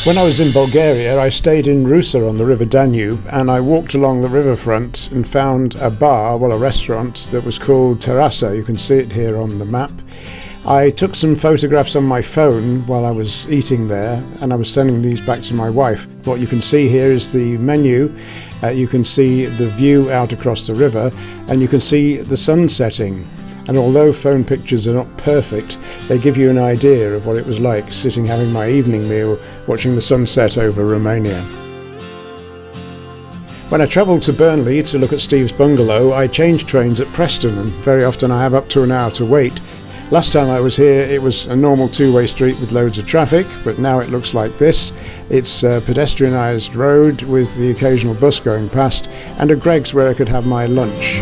When I was in Bulgaria, I stayed in Rusa on the River Danube, and I walked along the riverfront and found a bar, well, a restaurant that was called Terasa. You can see it here on the map. I took some photographs on my phone while I was eating there, and I was sending these back to my wife. What you can see here is the menu. You can see the view out across the river, and you can see the sun setting. And although phone pictures are not perfect, they give you an idea of what it was like sitting having my evening meal, watching the sunset over Romania. When I travelled to Burnley to look at Steve's bungalow, I changed trains at Preston, and very often I have up to an hour to wait. Last time I was here it was a normal two-way street with loads of traffic, but now it looks like this. It's a pedestrianised road with the occasional bus going past, and a Greggs where I could have my lunch.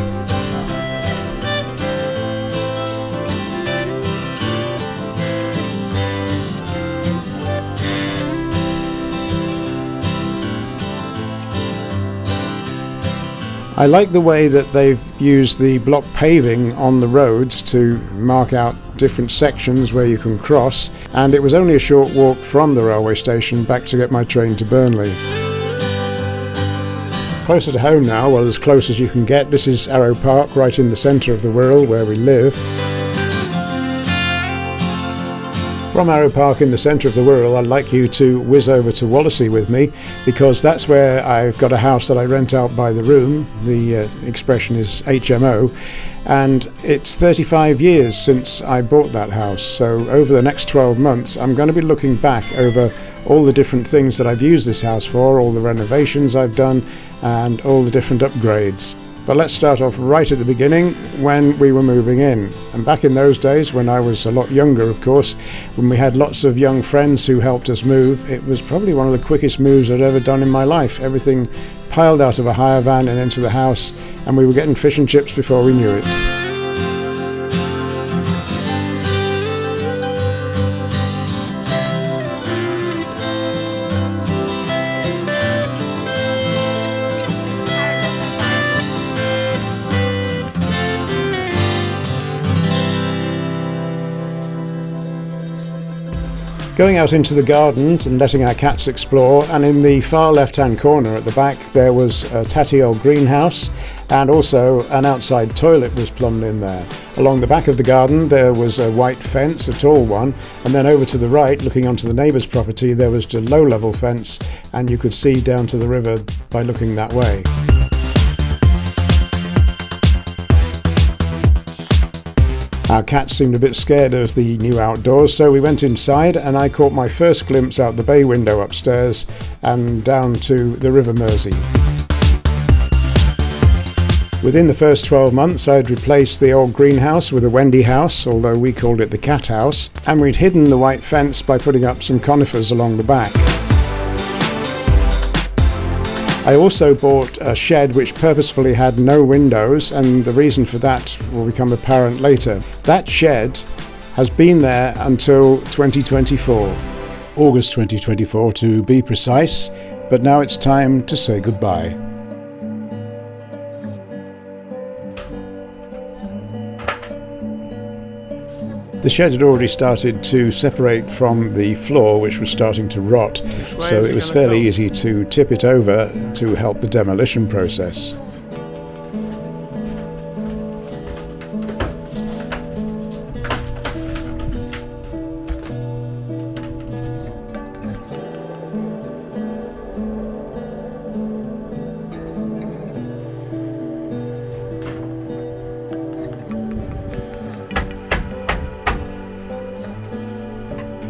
I like the way that they've used the block paving on the roads to mark out different sections where you can cross, and it was only a short walk from the railway station back to get my train to Burnley. Closer to home now, well, as close as you can get. This is Arrow Park, right in the centre of the Wirral where we live. From Arrow Park in the centre of the Wirral, I'd like you to whiz over to Wallasey with me, because that's where I've got a house that I rent out by the room. The expression is HMO, and it's 35 years since I bought that house. So over the next 12 months I'm going to be looking back over all the different things that I've used this house for, all the renovations I've done and all the different upgrades. But let's start off right at the beginning, when we were moving in. And back in those days, when I was a lot younger, of course, when we had lots of young friends who helped us move, it was probably one of the quickest moves I'd ever done in my life. Everything piled out of a hire van and into the house, and we were getting fish and chips before we knew it. Going out into the garden and letting our cats explore, and in the far left-hand corner at the back there was a tatty old greenhouse, and also an outside toilet was plumbed in there. Along the back of the garden there was a white fence, a tall one, and then over to the right, looking onto the neighbour's property, there was a low-level fence, and you could see down to the river by looking that way. Our cats seemed a bit scared of the new outdoors, so we went inside and I caught my first glimpse out the bay window upstairs and down to the River Mersey. Within the first 12 months I'd replaced the old greenhouse with a Wendy house, although we called it the cat house, and we'd hidden the white fence by putting up some conifers along the back. I also bought a shed which purposefully had no windows, and the reason for that will become apparent later. That shed has been there until 2024, August 2024 to be precise, but now it's time to say goodbye. The shed had already started to separate from the floor, which was starting to rot, so it was fairly easy to tip it over to help the demolition process.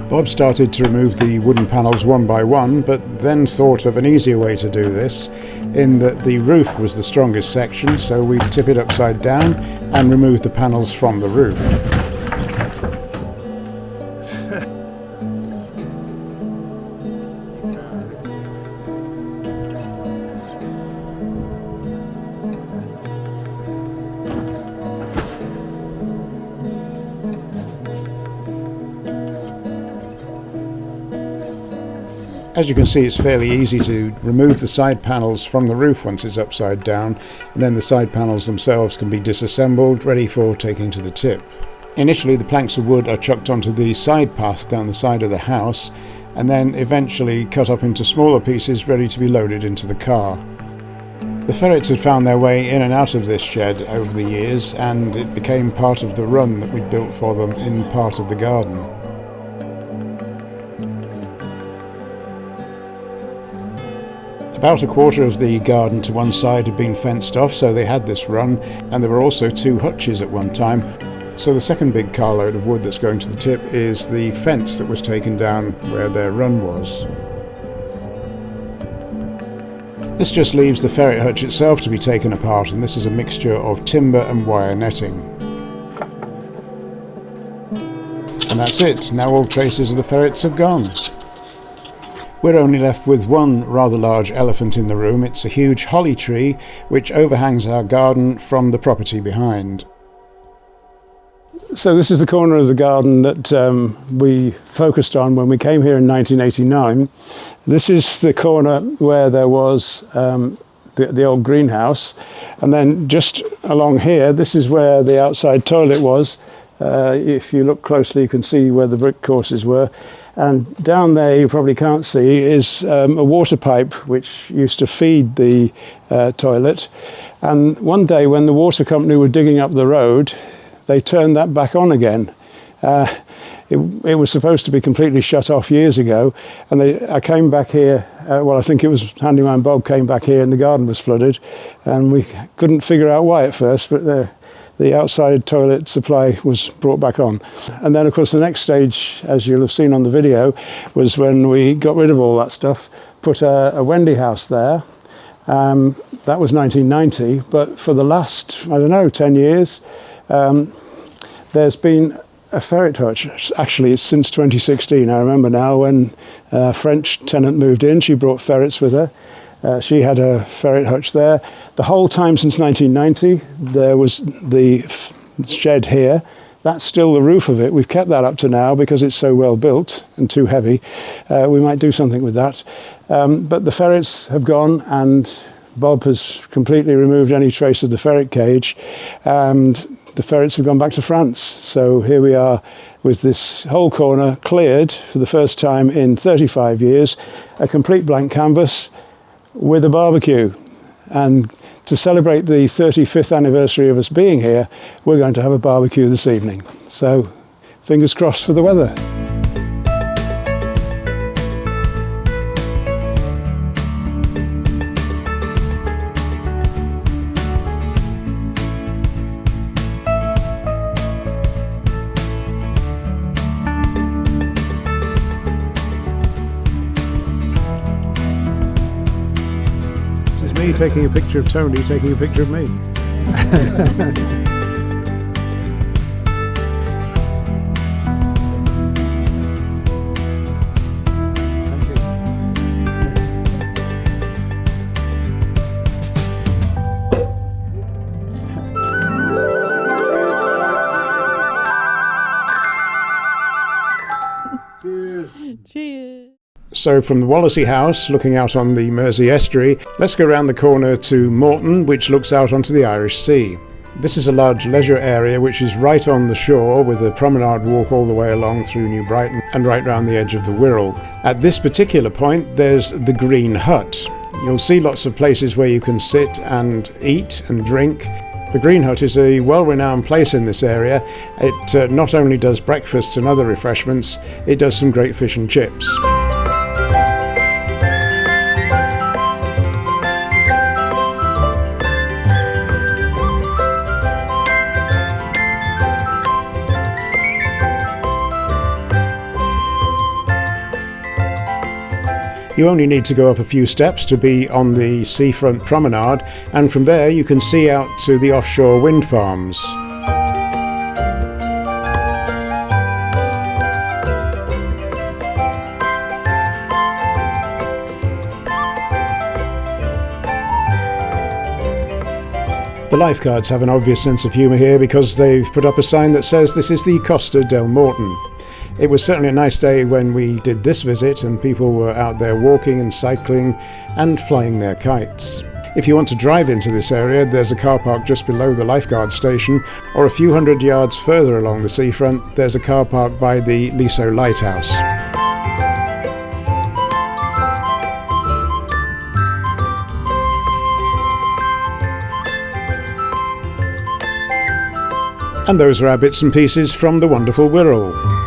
Bob started to remove the wooden panels one by one, but then thought of an easier way to do this, in that the roof was the strongest section, so we'd tip it upside down and remove the panels from the roof. As you can see, it's fairly easy to remove the side panels from the roof once it's upside down, and then the side panels themselves can be disassembled, ready for taking to the tip. Initially the planks of wood are chucked onto the side path down the side of the house, and then eventually cut up into smaller pieces ready to be loaded into the car. The ferrets had found their way in and out of this shed over the years, and it became part of the run that we'd built for them in part of the garden. About a quarter of the garden to one side had been fenced off, so they had this run, and there were also 2 hutches at one time. So the second big carload of wood that's going to the tip is the fence that was taken down where their run was. This just leaves the ferret hutch itself to be taken apart, and this is a mixture of timber and wire netting. And that's it. Now all traces of the ferrets have gone. We're only left with one rather large elephant in the room. It's a huge holly tree which overhangs our garden from the property behind. So this is the corner of the garden that we focused on when we came here in 1989. This is the corner where there was the old greenhouse, and then just along here, this is where the outside toilet was. If you look closely, you can see where the brick courses were. And down there, you probably can't see, is a water pipe which used to feed the toilet. And one day when the water company were digging up the road, they turned that back on again. It was supposed to be completely shut off years ago, and I came back here, I think it was Handyman Bob came back here and the garden was flooded, and we couldn't figure out why at first, but the outside toilet supply was brought back on. And then of course the next stage, as you'll have seen on the video, was when we got rid of all that stuff, put a Wendy house there. That was 1990, but for the last, 10 years, there's been a ferret hutch. Actually, it's since 2016. I remember now when a French tenant moved in, she brought ferrets with her. She had a ferret hutch there. The whole time since 1990, there was the shed here. That's still the roof of it. We've kept that up to now because it's so well built and too heavy. We might do something with that. But the ferrets have gone, and Bob has completely removed any trace of the ferret cage, and the ferrets have gone back to France. So here we are with this whole corner cleared for the first time in 35 years, a complete blank canvas with a barbecue. And to celebrate the 35th anniversary of us being here, we're going to have a barbecue this evening. So fingers crossed for the weather. Me taking a picture of Tony taking a picture of me. Cheers. Cheers. So from the Wallasey house, looking out on the Mersey estuary, let's go round the corner to Moreton, which looks out onto the Irish Sea. This is a large leisure area which is right on the shore, with a promenade walk all the way along through New Brighton and right round the edge of the Wirral. At this particular point, there's the Green Hut. You'll see lots of places where you can sit and eat and drink. The Green Hut is a well-renowned place in this area. It not only does breakfasts and other refreshments, it does some great fish and chips. You only need to go up a few steps to be on the seafront promenade, and from there you can see out to the offshore wind farms. The lifeguards have an obvious sense of humour here because they've put up a sign that says this is the Costa del Moreton. It was certainly a nice day when we did this visit, and people were out there walking and cycling and flying their kites. If you want to drive into this area, there's a car park just below the lifeguard station, or a few hundred yards further along the seafront, there's a car park by the Liso Lighthouse. And those are our bits and pieces from the wonderful Wirral.